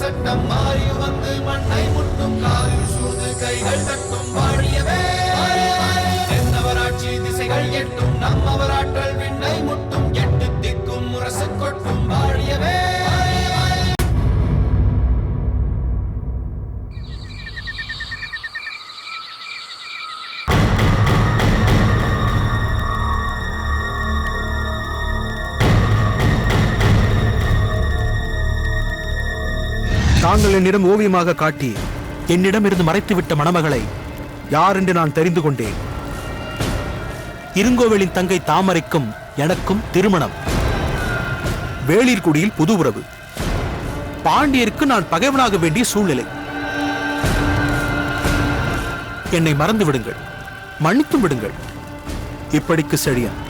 சட்டம் மாறி வந்து மண்ணை முட்டும் காலில் சூழ்ந்து கைகள் தட்டும் வாழியவே தென்னவராட்சி திசைகள் எட்டும் நம்மவராற்றல் விண்ணை முட்டும் எட்டு திக்கும் முரசு கொட்டும் வாழியவே. தாங்கள் என்னிடம் ஓவியமாக காட்டி என்னிடமிருந்து மறைத்துவிட்ட மணமகளை யார் என்று நான் தெரிந்து கொண்டேன். இருங்கோவேலின் தங்கை தாமரைக்கும் எனக்கும் திருமணம். வேளிர்குடியில் புது உறவு. பாண்டியருக்கு நான் பகைவனாக வேண்டிய சூழ்நிலை. என்னை மறந்து விடுங்கள், மன்னித்து விடுங்கள். இப்படிக்கு செழியன்.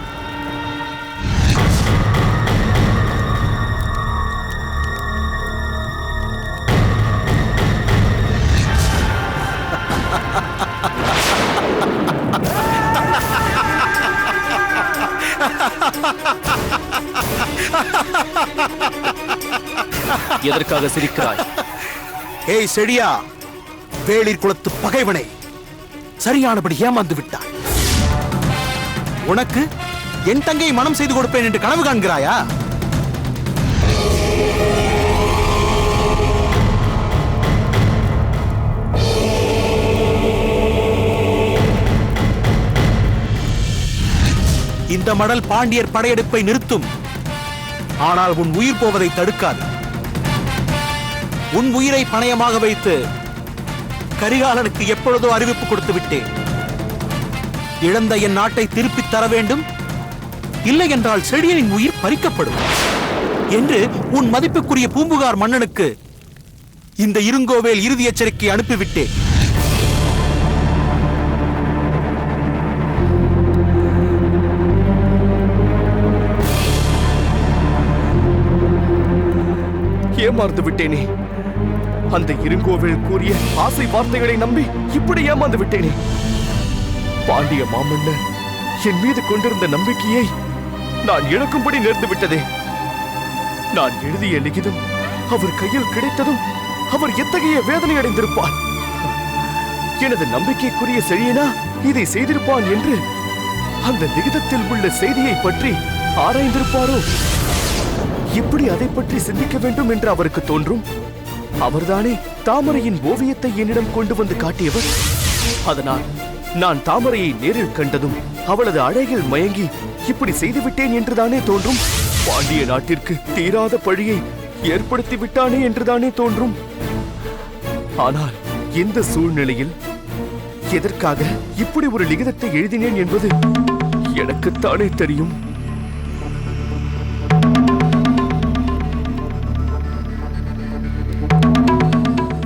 எதற்காக சிரிக்கிறாய்? ஏய் செடியா, வேளிர் குலத்து பகைவனை சரியானபடி ஏமாந்து விட்டாய். உனக்கு என் தங்கையை மனம் செய்து கொடுப்பேன் என்று கனவு காண்கிறாயா? இந்த மடல் பாண்டியர் படையெடுப்பை நிறுத்தும். ஆனால் உன் உயிர் போவதை தடுக்காது. உன் உயிரை பணயமாக வைத்து கரிகாலனுக்கு எப்பொழுதோ அறிவிப்பு கொடுத்து விட்டேன். இழந்த என் நாட்டை திருப்பித் தர வேண்டும், இல்லை என்றால் செடியனின் உயிர் பறிக்கப்படும் என்று உன் மதிப்புக்குரிய பூம்புகார் மன்னனுக்கு இந்த இருங்கோவேல் இறுதி எச்சரிக்கை அனுப்பிவிட்டேன். ஏமாந்து விட்டேனே. அந்த இருங்கோவேல் கூறிய ஆசை வார்த்தைகளை நம்பி இப்படி ஏமாந்து விட்டேனே. பாண்டிய மாமன்னர் என் மீது கொண்டிருந்த நம்பிக்கையை நான் இழக்கும்படி நேர்ந்து விட்டதே. நான் எழுதிய லிகிதம் அவர் கையில் கிடைத்ததும் அவர் எத்தகைய வேதனை அடைந்திருப்பார். எனது நம்பிக்கைக்குரிய செழியனா இதை செய்திருப்பான் என்று அந்த லிகிதத்தில் உள்ள செய்தியை பற்றி ஆராய்ந்திருப்பாரோ? இப்படி அதை பற்றி சிந்திக்க வேண்டும் என்று அவருக்கு தோன்றும். அவர்தானே தாமரையின் ஓவியத்தை என்னிடம் கொண்டு வந்து காட்டியவர். அதனால் நான் தாமரையை நேரில் கண்டதும் அவளது அழகில் மயங்கி இப்படி செய்துவிட்டேன் என்றுதானே தோன்றும். பாண்டிய நாட்டிற்கு தீராத பழியை ஏற்படுத்தி விட்டானே என்றுதானே தோன்றும். ஆனால் இந்த சூழ்நிலையில் எதற்காக இப்படி ஒரு லிகிதத்தை எழுதினேன் என்பது எனக்குத்தானே தெரியும்.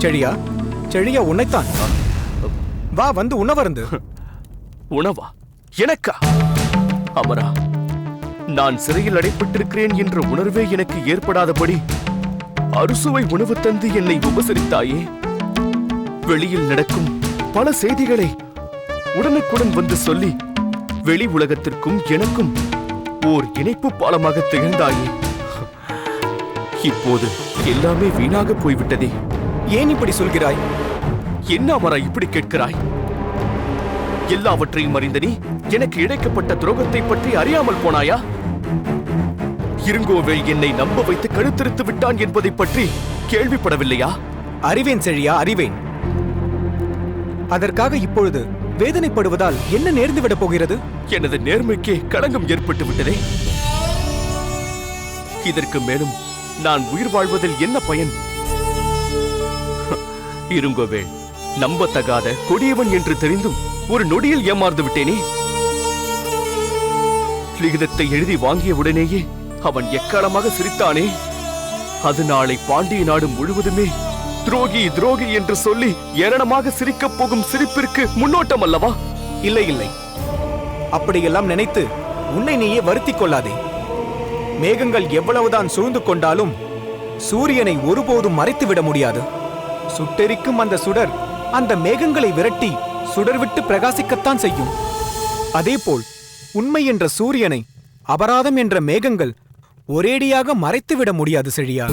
செழியா, செழியா உன்னைத்தான். வா, வந்து உணவருந்து. உணவா? எனக்கா? அமரா, நான் சிறையில் அடைப்பட்டிருக்கிறேன் என்ற உணர்வே எனக்கு ஏற்படாதபடி அறுசுவை உணவு தந்து என்னை உபசரித்தாயே. வெளியில் நடக்கும் பல செய்திகளை உடனுக்குடன் வந்து சொல்லி வெளி உலகத்திற்கும் எனக்கும் ஓர் இணைப்பு பாலமாக திகழ்ந்தாயே. இப்போது எல்லாமே வீணாக போய்விட்டதே. ஏன் இப்படி சொல்கிறாய்? என்ன அமரா இப்படி கேட்கிறாய்? எல்லாவற்றையும் அறிந்த நீ எனக்கு இழைக்கப்பட்ட துரோகத்தை பற்றி அறியாமல் போனாயா? இருங்கோவேல் என்னை நம்ப வைத்து கழுத்தறுத்து விட்டான் என்பதை பற்றி கேள்விப்படவில்லையா? அறிவேன் செழியா, அறிவேன். அதற்காக இப்பொழுது வேதனைப்படுவதால் என்ன நேர்ந்துவிடப் போகிறது? எனது நேர்மைக்கே களங்கம் ஏற்பட்டு விட்டதே. இதற்கு மேலும் நான் உயிர் வாழ்வதில் என்ன பயன்? இருங்கோவேல் நம்பத்தகாத கொடியவன் என்று தெரிந்தும் ஒரு நொடியில் ஏமாந்து விட்டேனே. லிகிதத்தை எழுதி வாங்கிய உடனேயே அவன் எக்காலமாக சிரித்தானே. அது நாளை பாண்டிய நாடு முழுவதுமே துரோகி துரோகி என்று சொல்லி ஏளனமாக சிரிக்கப் போகும் சிரிப்பிற்கு முன்னோட்டம் அல்லவா? இல்லை இல்லை, அப்படியெல்லாம் நினைத்து உன்னை நீயே வருத்திக் கொள்ளாதே. மேகங்கள் எவ்வளவுதான் சூழ்ந்து கொண்டாலும் சூரியனை ஒருபோதும் மறைத்துவிட முடியாது. சுட்டெரிக்கும் அந்த சுடர் அந்த மேகங்களை விரட்டி சுடர்விட்டு பிரகாசிக்கத்தான் செய்யும். அதேபோல் உண்மை என்ற சூரியனை அபராதம் என்ற மேகங்கள் ஒரேடியாக மறைத்துவிட முடியாது செழியா.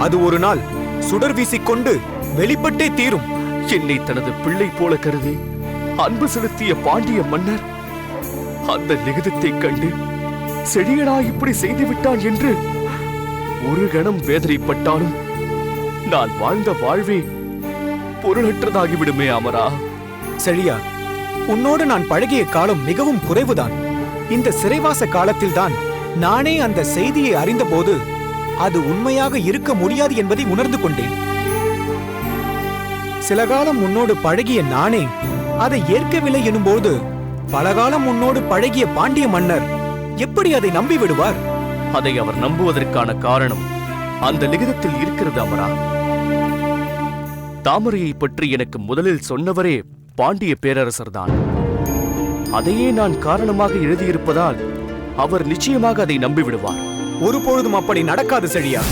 அது ஒரு நாள் சுடர் வீசிக்கொண்டு வெளிப்பட்டே தீரும். என்னை தனது பிள்ளை போல கருதி அன்பு செலுத்திய பாண்டிய மன்னர் அந்த லிகிதத்தை கண்டு செழியனா இப்படி செய்துவிட்டான் என்று ஒரு கணம் வேதனைப்பட்டாலும் நான் வாழ்ந்த வாழ்வே பொருளற்றதாகிவிடுமே அமரா. செழியா, உன்னோடு நான் பழகிய காலம் மிகவும் குறைவுதான். இந்த சிறைவாச காலத்தில்தான் நானே அந்த செய்தியை அறிந்தபோது அது உண்மையாக இருக்க முடியாது என்பதை உணர்ந்து கொண்டேன். சில காலம் உன்னோடு பழகிய நானே அதை ஏற்கவில்லை எனும்போது பலகாலம் உன்னோடு பழகிய பாண்டிய மன்னர் எப்படி அதை நம்பி விடுவார்? அதை அவர் நம்புவதற்கான காரணம் அந்த லிகிதத்தில் இருக்கிறது அமரா. தாமரையை பற்றி எனக்கு முதலில் சொன்னவரே பாண்டிய பேரரசர்தான். அதையே நான் காரணமாக எழுதியிருப்பதால் அவர் நிச்சயமாக அதை நம்பிவிடுவார். ஒருபொழுதும் அப்படி நடக்காது செழியா.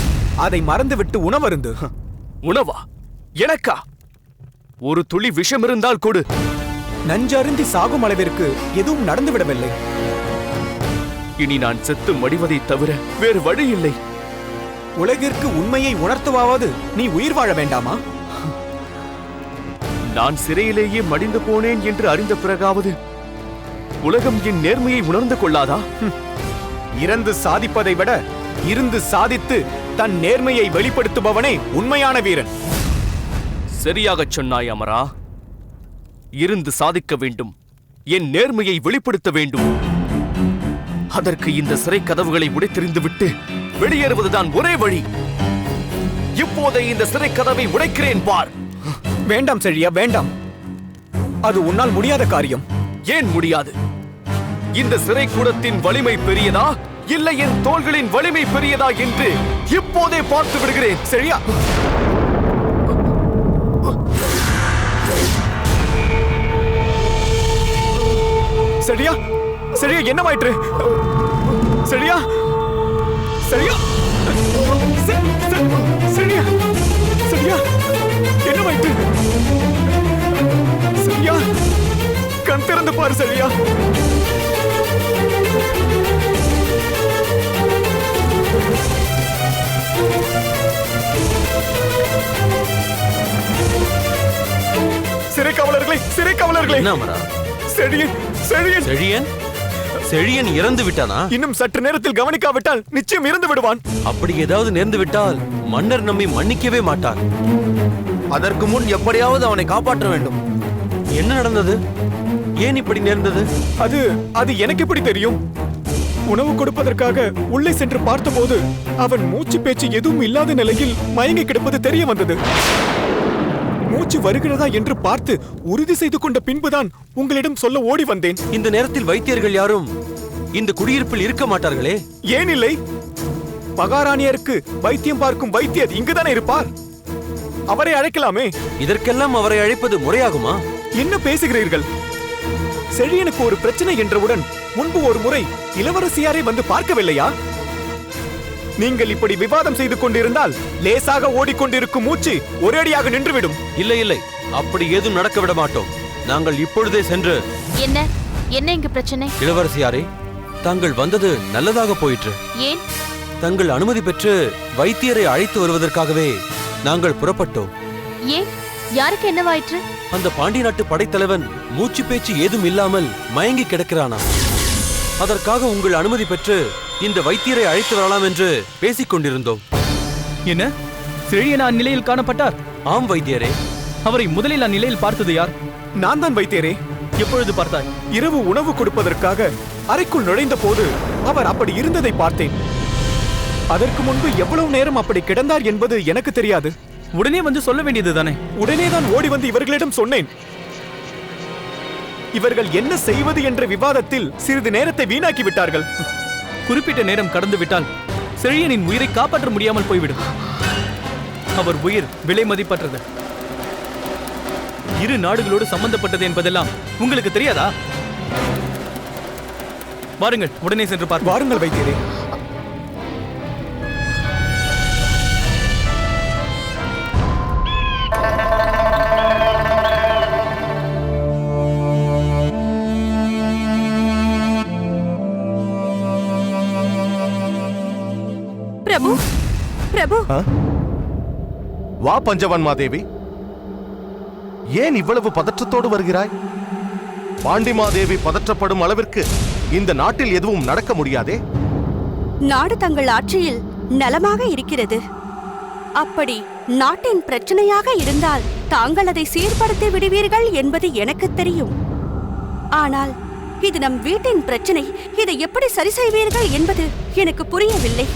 அதை மறந்துவிட்டு உணவருந்து. உணவா? எனக்கா? ஒரு துளி விஷம் இருந்தால் கொடு. நஞ்சருந்தி சாகும் அளவிற்கு எதுவும் நடந்துவிடவில்லை. இனி நான் செத்து மடிவதை தவிர வேறு வழி இல்லை. உலகிற்கு உண்மையை உணர்த்துவாவது நீ உயிர் வாழ வேண்டாமா? நான் சிறையிலேயே மடிந்து போனேன் என்று அறிந்த பிறகாவது உலகம் என் நேர்மையை உணர்ந்து கொள்ளாதா? இறந்து சாதிப்பதை விட இருந்து சாதித்து தன் நேர்மையை வெளிப்படுத்துபவனே உண்மையான வீரன். சரியாகச் சொன்னாய் அமரா. இருந்து சாதிக்க வேண்டும், என் நேர்மையை வெளிப்படுத்த வேண்டும். அதற்கு இந்த சிறை கதவுகளை உடைத்தெறிந்துவிட்டு வெளியேறுவதுதான் ஒரே வழி. இப்போதே இந்த சிறை கதவை உடைக்கிறேன் பார். வேண்டாம் செழியா, வேண்டாம். அது உன்னால் முடியாத காரியம். ஏன் முடியாது? இந்த சிறை கூடத்தின் வலிமை பெரியதா இல்லை என் தோள்களின் வலிமை பெரியதா என்று இப்போதே பார்த்து விடுகிறேன். செழியா, செழியா, செழியா, என்னமாயிற்று? செழியா, செழியா, செழியா, செழியா, என்னமாயிற்று? செழியா, கண் திறந்து பாரு செழியா. சிறை காவலர்களே, சிறை காவலர்களே! என்ன அமரா? செழியன், செழியன்! செழியன்? செழியன் இறந்து விட்டானா? இன்னும் சற்று நேரத்தில் கவனிக்காவிட்டால் நிச்சயம் இறந்து விடுவான். அப்படி ஏதாவது நேர்ந்து விட்டால் மன்னர் நம்மை மன்னிக்கவே மாட்டார். அதற்கு முன் எப்படியாவது அவனை காப்பாற்ற வேண்டும். என்ன நடந்தது? ஏன் இப்படி நேர்ந்தது? அது எனக்கு எப்படி தெரியும்? உணவு கொடுப்பதற்காக உள்ளே சென்று பார்த்தபோது அவன் மூச்சு பேச்சு எதுவும் இல்லாத நிலையில் மயங்கி கிடப்பது தெரிய வந்தது. மூச்சு வருகிறதா என்று பார்த்து உறுதி செய்து கொண்ட பின்புதான் உங்களிடம் சொல்ல ஓடி வந்தேன். இந்த நேரத்தில் வைத்தியர்கள் யாரும் இந்த குடியிருப்பில் இருக்க மாட்டார்களே? ஏன் இல்லை? மகாராணியருக்கு வைத்தியம் பார்க்கும் வைத்தியர் இங்குதானே இருப்பார். அவரை அழைக்கலாமே. இதற்கெல்லாம் அவரை அழைப்பது முறையாகுமா? என்ன பேசுகிறீர்கள்? செழியனுக்கு ஒரு பிரச்சனை என்றவுடன் முன்பு ஒரு முறை இளவரசியாரை வந்து பார்க்கவில்லையா? நீங்கள் இப்படி விவாதம் செய்து கொண்டிருந்தால் லேசாக ஓடிக்கொண்டிருக்கும் மூச்சு ஒரேடியாக நின்றுவிடும். இல்லை இல்லை, அப்படி ஏதும் நடக்க விட மாட்டோம். நாங்கள் இப்பொழுதே சென்று... என்ன என்ன இங்கு பிரச்சனை? இளவரசியாரே, தாங்கள் வந்தது நல்லதாக போயிற்று. ஏன்? தங்கள் அனுமதி பெற்று வைத்தியரை அழைத்து வருவதற்காகவே நாங்கள் புறப்பட்டோம். ஏன்? யாருக்கு என்னவாயிற்று? அந்த பாண்டிய நாட்டு படைத்தலைவன் மூச்சு பேச்சு ஏதும் இல்லாமல் மயங்கி கிடக்கிறானா. அதற்காக உங்கள் அனுமதி பெற்று இந்த வைத்தியரை அழைத்து வரலாம் என்று பேசிக் கொண்டிருந்தோம். என்ன? செழியன் அந்நிலையில் காணப்பட்டார்? ஆம் வைத்தியரே. அவரை முதலில் அந்நிலையில் பார்த்தது யார்? நான் தான் வைத்தியரே. எப்பொழுது பார்த்தாய்? இரவு உணவு கொடுப்பதற்காக அறைக்குள் நுழைந்த போது அவர் அப்படி இருந்ததை பார்த்தேன். அதற்கு முன்பு எவ்வளவு நேரம் அப்படி கிடந்தார் என்பது எனக்கு தெரியாது. உடனே வந்து சொல்ல வேண்டியது தானே? உடனே தான் ஓடி வந்து இவர்களிடம் சொன்னேன். இவர்கள் என்ன செய்வது என்ற விவாதத்தில் சிறிது நேரத்தை வீணாக்கி விட்டார்கள். குறிப்பிட்ட நேரம் கடந்து விட்டால் செழியனின் உயிரை காப்பாற்ற முடியாமல் போய்விடும். அவர் உயிர் விலை மதிப்பற்றது. இரு நாடுகளோடு சம்பந்தப்பட்டது என்பதெல்லாம் உங்களுக்கு தெரியாதா? வாருங்கள், உடனே சென்று பார்ப்போம். வாருங்கள் வைத்தியரே. பிரபு, பிரபு, வா பஞ்சவன்மாதேவி. ஏன் இவ்வளவு பதற்றத்தோடு வருகிறாய்? பாண்டிமாதேவி பதற்றப்படும் அளவிற்கு இந்த நாட்டில் எதுவும் நடக்க முடியாதே. நாடு தங்கள் ஆட்சியில் நலமாக இருக்கிறது. அப்படி நாட்டின் பிரச்சனையாக இருந்தால் தாங்கள் அதை சீர்படுத்தி விடுவீர்கள் என்பது எனக்கு தெரியும். ஆனால் இது நம் வீட்டின் பிரச்சனை. இதை எப்படி சரி செய்வீர்கள் என்பது எனக்கு புரியவில்லை.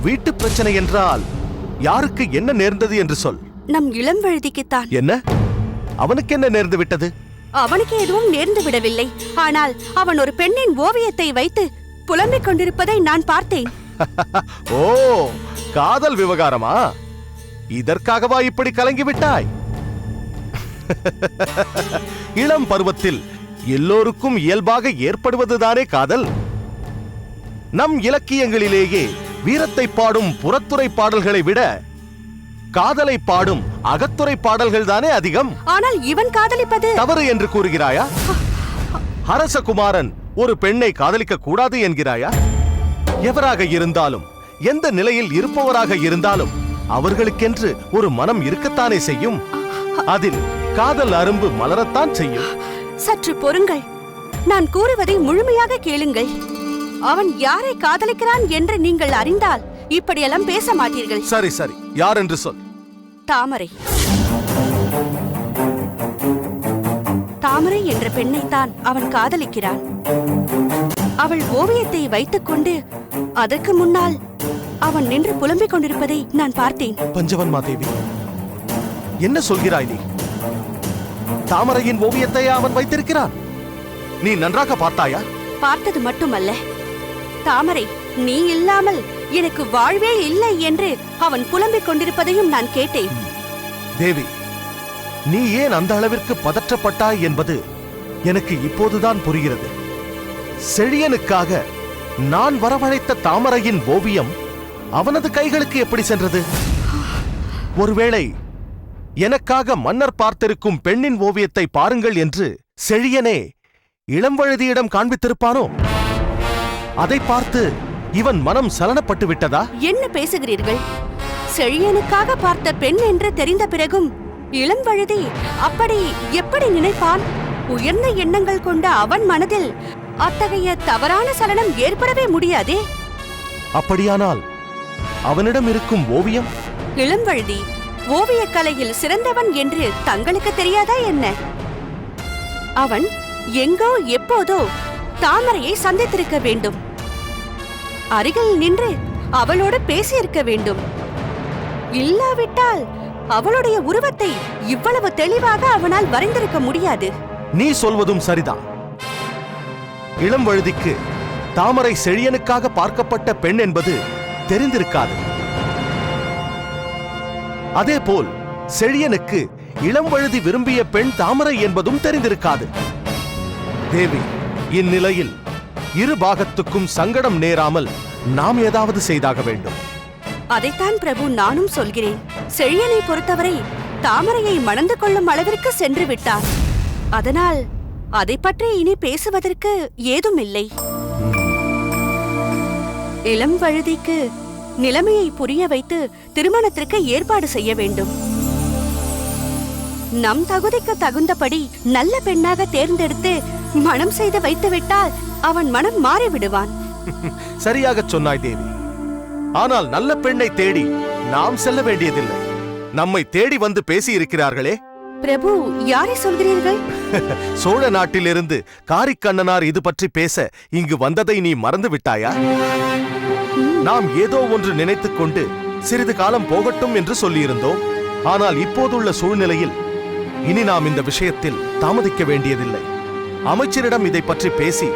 வீட்டு பிரச்சனை என்றால் யாருக்கு என்ன நேர்ந்தது என்று சொல். நம் இளம்வழுதிக்குத்தான். என்ன? அவனுக்கு என்ன நேர்ந்து விட்டது? அவனுக்கு எதுவும் நேர்ந்து விடவில்லை. ஆனால் அவன் ஒரு பெண்ணின் ஓவியத்தை வைத்து புலம்பிக் கொண்டிருப்பதை நான் பார்த்தேன். ஓ, காதல் விவகாரமா? இதற்காகவா இப்படி கலங்கிவிட்டாய்? இளம் பருவத்தில் எல்லோருக்கும் இயல்பாக ஏற்படுவதுதானே காதல். நம் இலக்கியங்களிலேயே வீரத்தை பாடும் புறத்துறை பாடல்களை விட காதலை பாடும் அகத்துறை பாடல்கள் தானே அதிகம். ஆனால் இவன் காதலிப்பது தவறு என்று கூறுகிறாயா? அரசகுமாரன் ஒரு பெண்ணை காதலிக்க கூடாது என்கிறாயா? எவராக இருந்தாலும், எந்த நிலையில் இருப்பவராக இருந்தாலும் அவர்களுக்கென்று ஒரு மனம் இருக்கத்தானே செய்யும். அதில் காதல் அரும்பு மலரத்தான் செய்யும். சற்று பொறுங்கள். நான் கூறுவதை முழுமையாக கேளுங்கள். அவன் யாரை காதலிக்கிறான் என்று நீங்கள் அறிந்தால் இப்படியெல்லாம் பேச மாட்டீர்கள். சரி சரி, யார் என்று சொல். தாமரை. தாமரை என்ற பெண்ணைத்தான் அவன் காதலிக்கிறான். அவள் ஓவியத்தை வைத்துக்கொண்டு அதற்கு முன்னால் அவன் நின்று புலம்பிக் கொண்டிருப்பதை நான் பார்த்தேன். பஞ்சவன்மாதேவி, என்ன சொல்கிறாய் நீ? தாமரையின் ஓவியத்தை அவன் வைத்திருக்கிறான். நீ நன்றாக பார்த்தாயா? பார்த்தது மட்டுமல்ல, தாமரை நீ இல்லாமல் எனக்கு வாழ்வே இல்லை என்று அவன் புலம்பிக் கொண்டிருப்பதையும் நான் கேட்டேன். தேவி, நீ ஏன் அந்த அளவிற்கு பதற்றப்பட்டாய் என்பது எனக்கு இப்போதுதான் புரிகிறது. செழியனுக்காக நான் வரவழைத்த தாமரையின் ஓவியம் அவனது கைகளுக்கு எப்படி சென்றது? ஒருவேளை எனக்காக மன்னர் பார்த்திருக்கும் பெண்ணின் ஓவியத்தை பாருங்கள் என்று செழியனே இளம்வழுதியிடம் காண்பித்திருப்பானோ? அதை பார்த்து இவன் மனம் சலனப்பட்டு விட்டதா? என்ன பேசுகிறீர்கள்? செழியனுக்காக பார்த்த பெண் என்று தெரிந்த பிறகும் இளம்வழுதி அப்படி எப்படி நினைப்பான்? உயர்ந்த எண்ணங்கள் கொண்ட அவன் மனதில் அத்தகைய தவறான சலனம் ஏற்படவே முடியாதே. அப்படியானால் அவனிடம் இருக்கும் ஓவியம்? இளம்வழுதி ஓவியக் கலையில் சிறந்தவன் என்று தங்களுக்கு தெரியாதா என்ன? அவன் எங்கோ எப்போதோ தாமரையை சந்தித்திருக்க வேண்டும். அருகில் நின்று அவளோடு பேசியிருக்க வேண்டும். இல்லாவிட்டால் அவளுடைய உருவத்தை இவ்வளவு தெளிவாக அவனால் வரைந்திருக்க முடியாது. நீ சொல்வதும் சரிதான். இளம்வழுதிக்கு தாமரை செழியனுக்காக பார்க்கப்பட்ட பெண் என்பது தெரிந்திருக்காது. அதேபோல் செழியனுக்கு இளம்வழுதி விரும்பிய பெண் தாமரை என்பதும் தெரிந்திருக்காது. தேவி, இந்நிலையில் இரு பாகத்துக்கும் சங்கடம் நேராமல் நாம் ஏதாவது செய்தாக வேண்டும். அதைத்தான் பிரபு நானும் சொல்கிறேன். செழியனை பொறுத்தவரை தாமரையை மணந்து கொள்ளும் அளவிற்கு சென்று விட்டார். அதனால் அதை பற்றி இனி பேசுவதற்கு ஏதுமில்லை. இளம்வழுதிக்கு நிலைமையை புரிய வைத்து திருமணத்திற்கு ஏற்பாடு செய்ய வேண்டும். நம் தகுதிக்கு தகுந்தபடி நல்ல பெண்ணாக தேர்ந்தெடுத்து மனம் செய்து வைத்துவிட்டால் அவன் மனம் மாறிவிடுவான். சரியாக சொன்னாய் தேவி. ஆனால் நல்ல பெண்ணை தேடி நாம் செல்ல வேண்டியதில்லை. நம்மை தேடி வந்து பேசி இருக்கிறார்களே. பிரபு, யாரை சொல்கிறீர்கள்? சோழ நாட்டிலிருந்து காரிக்கண்ணனார் இது பற்றி பேச இங்கு வந்ததை நீ மறந்து விட்டாயா? நாம் ஏதோ ஒன்று நினைத்துக் கொண்டு சிறிது காலம் போகட்டும் என்று சொல்லியிருந்தோம். ஆனால் இப்போதுள்ள சூழ்நிலையில் இனி நாம் இந்த விஷயத்தில் தாமதிக்க வேண்டியதில்லை. அமைச்சரிடம் இதை பற்றி பேசி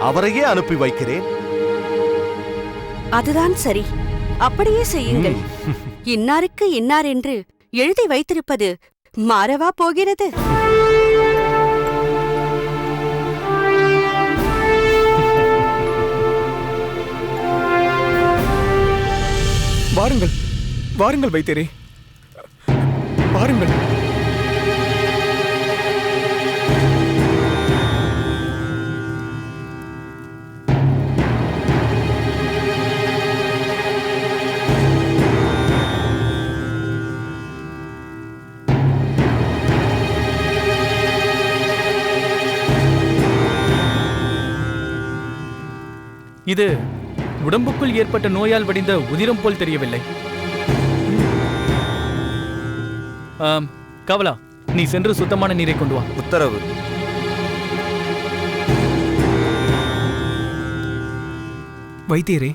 அவரையே அனுப்பி வைக்கிறேன். அதுதான் சரி. அப்படியே செய்யுங்கள். இன்னாருக்கு இன்னார் என்று எழுதி வைத்திருப்பது மாறவா போகிறது? வாருங்கள், வாருங்கள் வைத்தியரே, வாருங்கள். இது உடம்புக்குள் ஏற்பட்ட நோயால் வடிந்த உதிரம் போல் தெரியவில்லை. கவலா, நீ சென்று சுத்தமான நீரை கொண்டு வா. உத்தரவு. வைத்தியரே,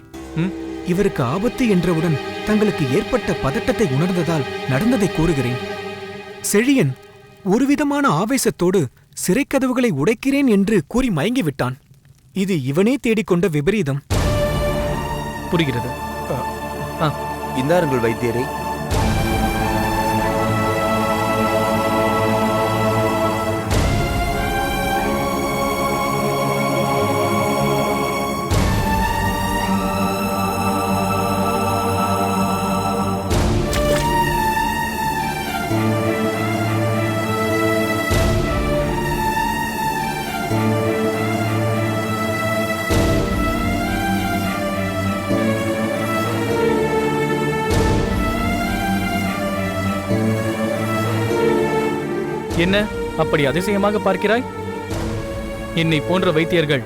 இவருக்கு ஆபத்து என்றவுடன் தங்களுக்கு ஏற்பட்ட பதட்டத்தை உணர்ந்ததால் நடந்ததை கூறுகிறேன். செழியன் ஒருவிதமான ஆவேசத்தோடு சிறைக்கதவுகளை உடைக்கிறேன் என்று கூறி மயங்கிவிட்டான். இது இவனே தேடிக்கொண்ட விபரீதம். புரிகிறது. இந்தாருங்கள் வைத்தியரே. என்ன அப்படி அதிசயமாக பார்க்கிறாய்? என்னை போன்ற வைத்தியர்கள்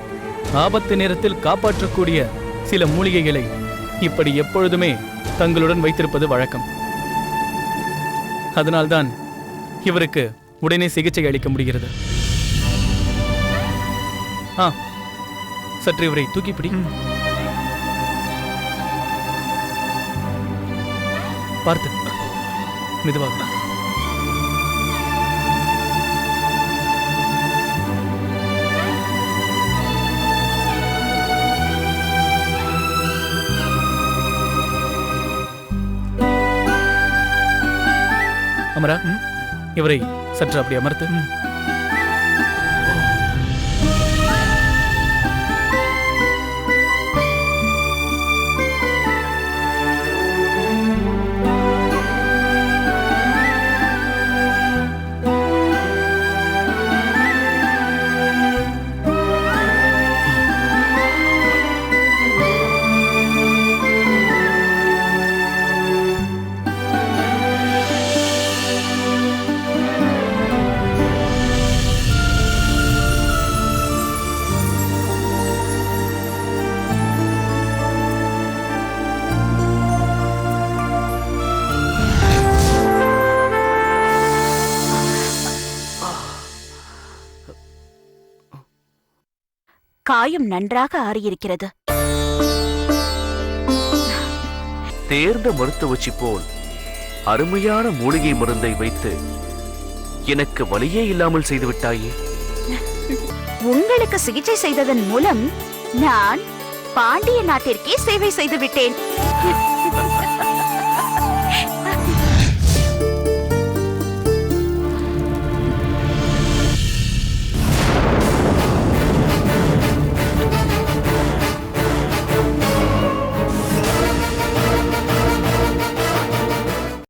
ஆபத்து நேரத்தில் காப்பாற்றக்கூடிய சில மூலிகைகளை இப்படி எப்பொழுதுமே தங்களுடன் வைத்திருப்பது வழக்கம். அதனால்தான் இவருக்கு உடனே சிகிச்சை அளிக்க முடிகிறது. சற்று இவரை தூக்கிப்பிடி. பார்த்து மெதுவாக. அமரா, இவரை சற்று அப்படி அமர்த்து. காயம் நன்றாக ஆறியிருக்கிறது. தேர்ந்த மருத்துவச்சி போல் அருமையான மூலிகை மருந்தை வைத்து எனக்கு வலியே இல்லாமல் செய்துவிட்டாயே. உங்களுக்கு சிகிச்சை செய்ததன் மூலம் நான் பாண்டிய நாட்டிற்கே சேவை செய்து விட்டேன்.